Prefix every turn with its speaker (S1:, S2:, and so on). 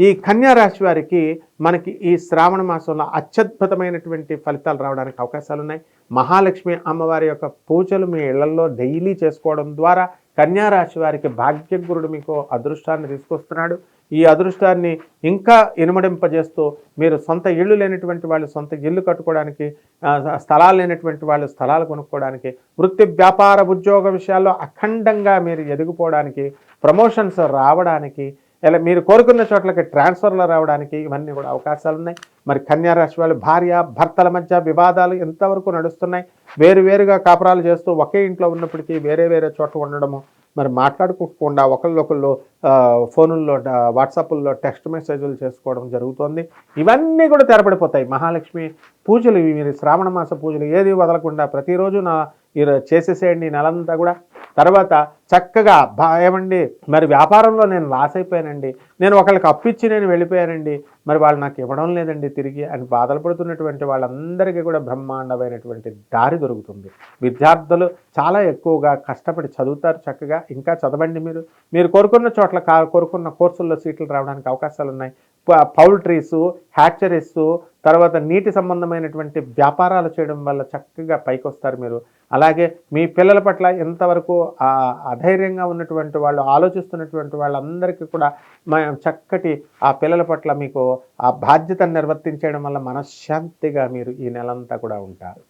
S1: ఈ కన్యా రాశి వారికి మనకి ఈ శ్రావణ మాసంలో అత్యద్భుతమైనటువంటి ఫలితాలు రావడానికి అవకాశాలు ఉన్నాయి. మహాలక్ష్మి అమ్మవారి యొక్క పూజలు మీ ఇళ్లలో డైలీ చేసుకోవడం ద్వారా కన్యా రాశి వారికి భాగ్యగురుడు మీకు అదృష్టాన్ని తీసుకొస్తున్నాడు. ఈ అదృష్టాన్ని ఇంకా ఇనుమడింపజేస్తూ మీరు సొంత ఇళ్ళు లేనటువంటి వాళ్ళు సొంత ఇల్లు కట్టుకోవడానికి, స్థలాలు లేనటువంటి వాళ్ళు స్థలాలు కొనుక్కోవడానికి, వృత్తి వ్యాపార ఉద్యోగ విషయాల్లో అఖండంగా మీరు ఎదిగిపోవడానికి, ప్రమోషన్స్ రావడానికి, ఇలా మీరు కోరుకున్న చోట్లకి ట్రాన్స్ఫర్లు రావడానికి ఇవన్నీ కూడా అవకాశాలు ఉన్నాయి. మరి కన్యా రాశి వాళ్ళు భార్య భర్తల మధ్య వివాదాలు ఎంతవరకు నడుస్తున్నాయి? వేరువేరుగా కాపురాలు చేస్తూ ఒకే ఇంట్లో ఉన్నప్పటికీ వేరే వేరే చోట ఉండడము, మరి మాట్లాడుకోకుండా ఒకళ్ళొకళ్ళు ఫోనుల్లో వాట్సాప్ల్లో టెక్స్ట్ మెసేజ్లు చేసుకోవడం జరుగుతుంది. ఇవన్నీ కూడా తెరపడిపోతాయి. మహాలక్ష్మి పూజలు ఇవి మీరు శ్రావణ మాస పూజలు ఏది వదలకుండా ప్రతిరోజు మీరు చేసేసేయండి ఈ నెలంతా కూడా. తర్వాత చక్కగా ఏమండి మరి వ్యాపారంలో నేను లాస్ అయిపోయానండి, నేను ఒకళ్ళకి అప్పిచ్చి నేను వెళ్ళిపోయానండి, మరి వాళ్ళు నాకు ఇవ్వడం లేదండి తిరిగి అని బాధలు పడుతున్నటువంటి వాళ్ళందరికీ కూడా బ్రహ్మాండమైనటువంటి దారి దొరుకుతుంది. విద్యార్థులు చాలా ఎక్కువగా కష్టపడి చదువుతారు. చక్కగా ఇంకా చదవండి. మీరు కోరుకున్న చోట్ల కోరుకున్న కోర్సుల్లో సీట్లు రావడానికి అవకాశాలు ఉన్నాయి. పౌల్ట్రీసు, హ్యాచరీసు, తర్వాత నీటి సంబంధమైనటువంటి వ్యాపారాలు చేయడం వల్ల చక్కగా పైకి వస్తారు మీరు. అలాగే మీ పిల్లల పట్ల ఎంతవరకు అధైర్యంగా ఉన్నటువంటి వాళ్ళు, ఆలోచిస్తున్నటువంటి వాళ్ళందరికీ కూడా చక్కటి ఆ పిల్లల పట్ల మీకు ఆ బాధ్యతను నిర్వర్తించడం వల్ల మనశ్శాంతిగా మీరు ఈ నెలంతా కూడా ఉంటారు.